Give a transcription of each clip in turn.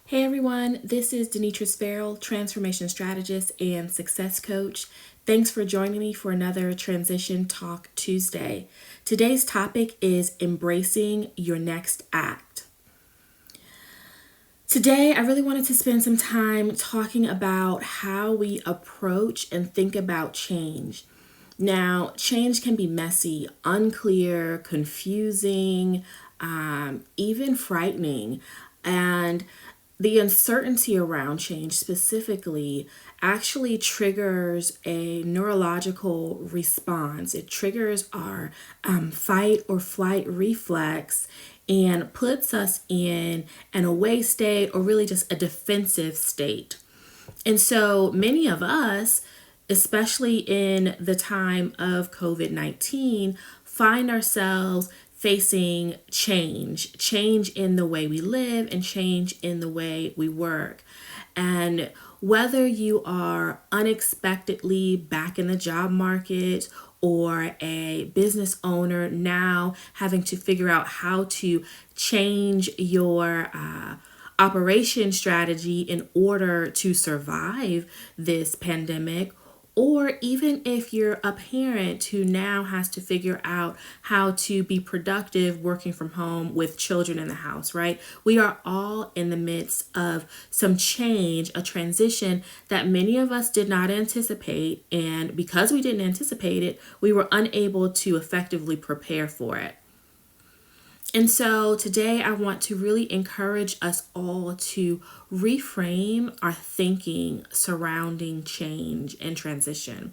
Hey everyone, this is Denitris Farrell, transformation strategist and success coach. Thanks for joining me for another Transition Talk Tuesday. Today's topic is embracing your next act. Today, I really wanted to spend some time talking about how we approach and think about change. Now, change can be messy, unclear, confusing, even frightening. And the uncertainty around change specifically actually triggers a neurological response. It triggers our fight or flight reflex and puts us in an away state or really just a defensive state. And so many of us, especially in the time of COVID-19, find ourselves facing change in the way we live and change in the way we work. And whether you are unexpectedly back in the job market or a business owner now having to figure out how to change your operation strategy in order to survive this pandemic, or even if you're a parent who now has to figure out how to be productive working from home with children in the house, right? We are all in the midst of some change, a transition that many of us did not anticipate. And because we didn't anticipate it, we were unable to effectively prepare for it. And so today I want to really encourage us all to reframe our thinking surrounding change and transition.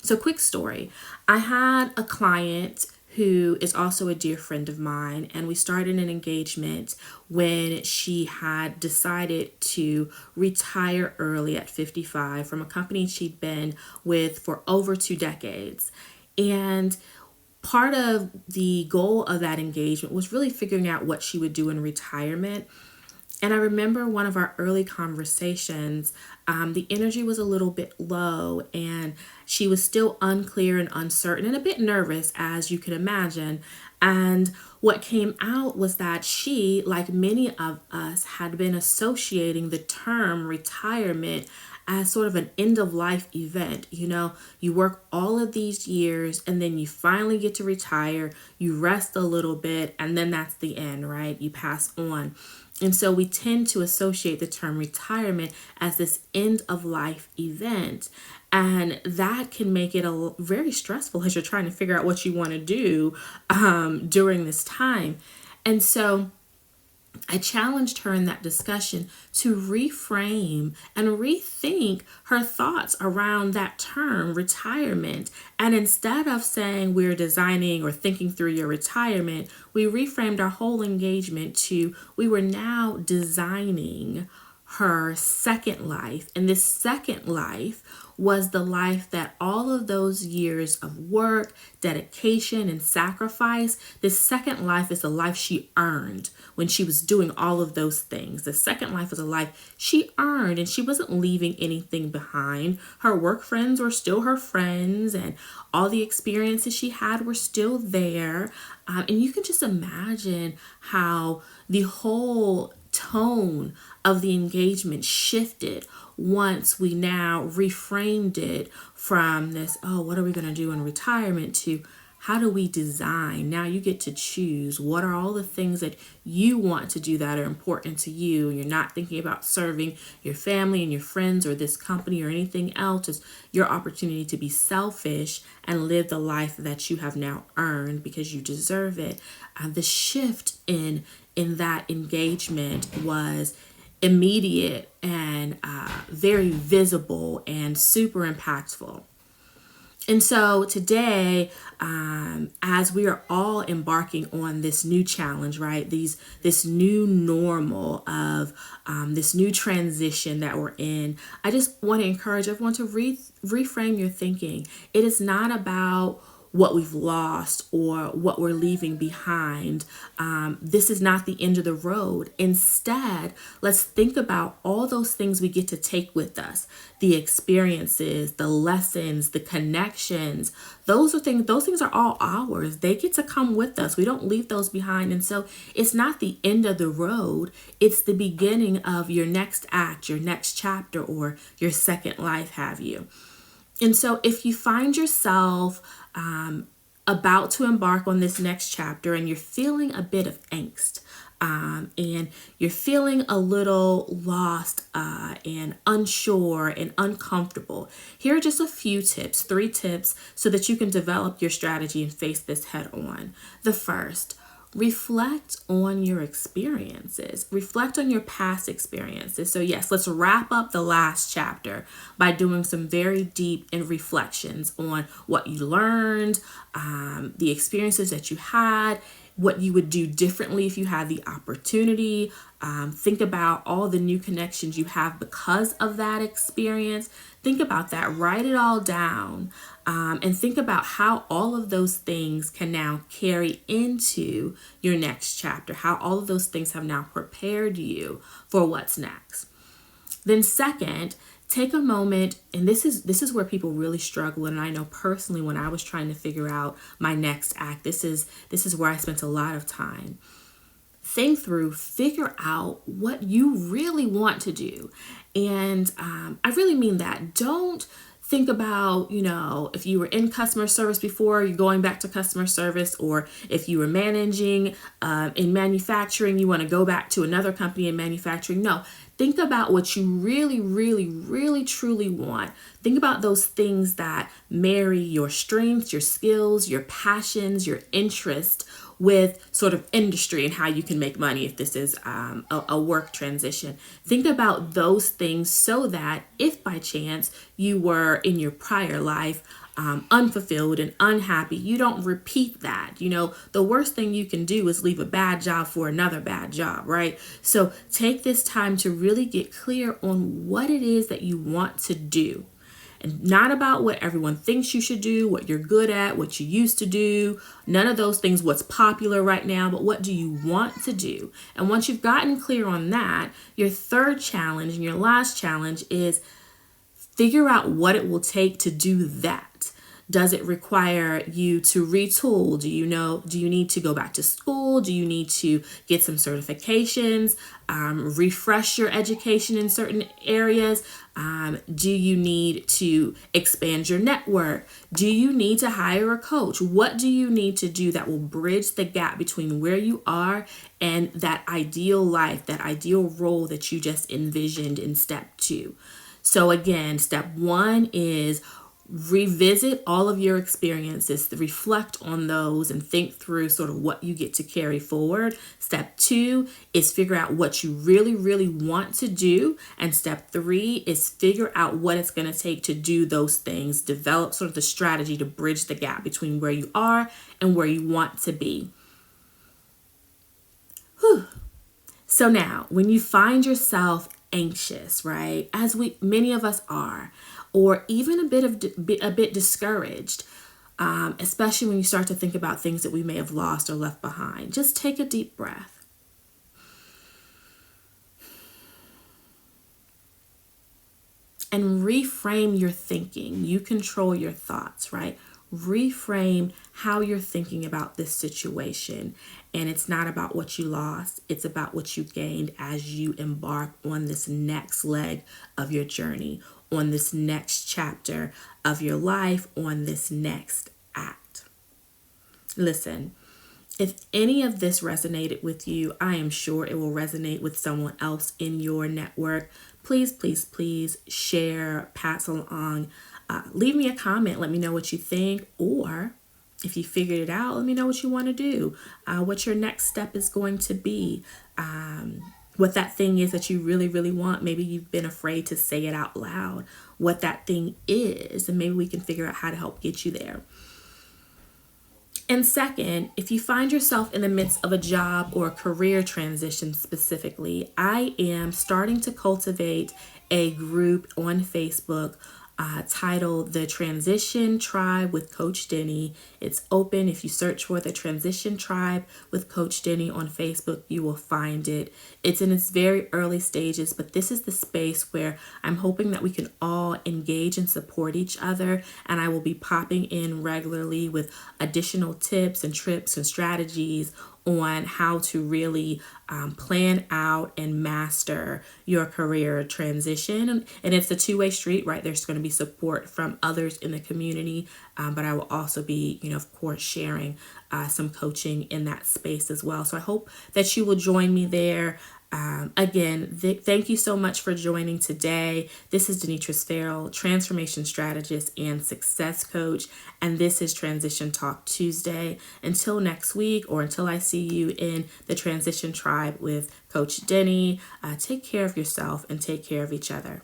So, quick story. I had a client who is also a dear friend of mine, and we started an engagement when she had decided to retire early at 55 from a company she'd been with for over 2 decades. And part of the goal of that engagement was really figuring out what she would do in retirement. And I remember one of our early conversations, the energy was a little bit low and she was still unclear and uncertain and a bit nervous, as you can imagine. And what came out was that she, like many of us, had been associating the term retirement as sort of an end of life event. You know, you work all of these years and then you finally get to retire, you rest a little bit, and then that's the end, right? You pass on. And so we tend to associate the term retirement as this end of life event. And that can make it very stressful as you're trying to figure out what you want to do during this time. And so I challenged her in that discussion to reframe and rethink her thoughts around that term, retirement. And instead of saying we're designing or thinking through your retirement, we reframed our whole engagement to we were now designing her second life. And this second life was the life that all of those years of work, dedication, and sacrifice, this second life is the life she earned when she was doing all of those things. The second life was a life she earned, and she wasn't leaving anything behind. Her work friends were still her friends, and all the experiences she had were still there. And you can just imagine how the whole tone of the engagement shifted once we now reframed it from this, oh, what are we going to do in retirement, to how do we design? Now you get to choose what are all the things that you want to do that are important to you. You're not thinking about serving your family and your friends or this company or anything else. It's your opportunity to be selfish and live the life that you have now earned because you deserve it. The shift in that engagement was immediate and very visible and super impactful. And so today, as we are all embarking on this new challenge, right? This new normal of this new transition that we're in, I just want to encourage everyone to reframe your thinking. It is not about what we've lost or what we're leaving behind. This is not the end of the road. Instead, let's think about all those things we get to take with us, the experiences, the lessons, the connections. Those things are all ours. They get to come with us. We don't leave those behind. And so it's not the end of the road. It's the beginning of your next act, your next chapter, or your second life, have you. And so if you find yourself about to embark on this next chapter and you're feeling a bit of angst, and you're feeling a little lost and unsure and uncomfortable, here are just a few tips, 3 tips, so that you can develop your strategy and face this head on. The first, reflect on your experiences. Reflect on your past experiences. So yes, let's wrap up the last chapter by doing some very deep reflections on what you learned, the experiences that you had, what you would do differently if you had the opportunity. Think about all the new connections you have because of that experience. Think about that. Write it all down. And think about how all of those things can now carry into your next chapter, how all of those things have now prepared you for what's next. Then second, take a moment, and this is where people really struggle. And I know personally when I was trying to figure out my next act, this is where I spent a lot of time. Think through, figure out what you really want to do. And I really mean that. Don't think about, if you were in customer service before, you're going back to customer service, or if you were managing in manufacturing, you want to go back to another company in manufacturing. No, think about what you really, really, really, truly want. Think about those things that marry your strengths, your skills, your passions, your interest with sort of industry and how you can make money if this is a work transition. Think about those things so that if by chance you were in your prior life unfulfilled and unhappy, you don't repeat that. The worst thing you can do is leave a bad job for another bad job, right? So take this time to really get clear on what it is that you want to do. And not about what everyone thinks you should do, what you're good at, what you used to do, none of those things, what's popular right now, but what do you want to do? And once you've gotten clear on that, your third challenge and your last challenge is figure out what it will take to do that. Does it require you to retool? Do you need to go back to school? Do you need to get some certifications, refresh your education in certain areas? Do you need to expand your network? Do you need to hire a coach? What do you need to do that will bridge the gap between where you are and that ideal life, that ideal role that you just envisioned in step 2? So again, step 1 is revisit all of your experiences, reflect on those and think through sort of what you get to carry forward. Step 2 is figure out what you really, really want to do. And step 3 is figure out what it's going to take to do those things. Develop sort of the strategy to bridge the gap between where you are and where you want to be. Whew. So now, when you find yourself anxious, right, as many of us are, or even a bit discouraged, especially when you start to think about things that we may have lost or left behind, just take a deep breath. And reframe your thinking. You control your thoughts, right? Reframe how you're thinking about this situation. And it's not about what you lost. It's about what you gained as you embark on this next leg of your journey, on this next chapter of your life, on this next act. Listen, if any of this resonated with you, I am sure it will resonate with someone else in your network. Please, please, please share, pass along, leave me a comment. Let me know what you think, or if you figured it out, let me know what you want to do, what your next step is going to be, what that thing is that you really, really want. Maybe you've been afraid to say it out loud, what that thing is, and maybe we can figure out how to help get you there. And second, if you find yourself in the midst of a job or a career transition specifically, I am starting to cultivate a group on Facebook titled The Transition Tribe with Coach Denny. It's open. If you search for The Transition Tribe with Coach Denny on Facebook, you will find it. It's in its very early stages, but this is the space where I'm hoping that we can all engage and support each other. And I will be popping in regularly with additional tips and trips and strategies on how to really plan out and master your career transition. And it's a two-way street, right? There's going to be support from others in the community, but I will also be, of course, sharing some coaching in that space as well. So I hope that you will join me there. Again, thank you so much for joining today. This is Denitris Farrell, transformation strategist and success coach, and this is Transition Talk Tuesday. Until next week, or until I see you in the Transition Tribe with Coach Denny, take care of yourself and take care of each other.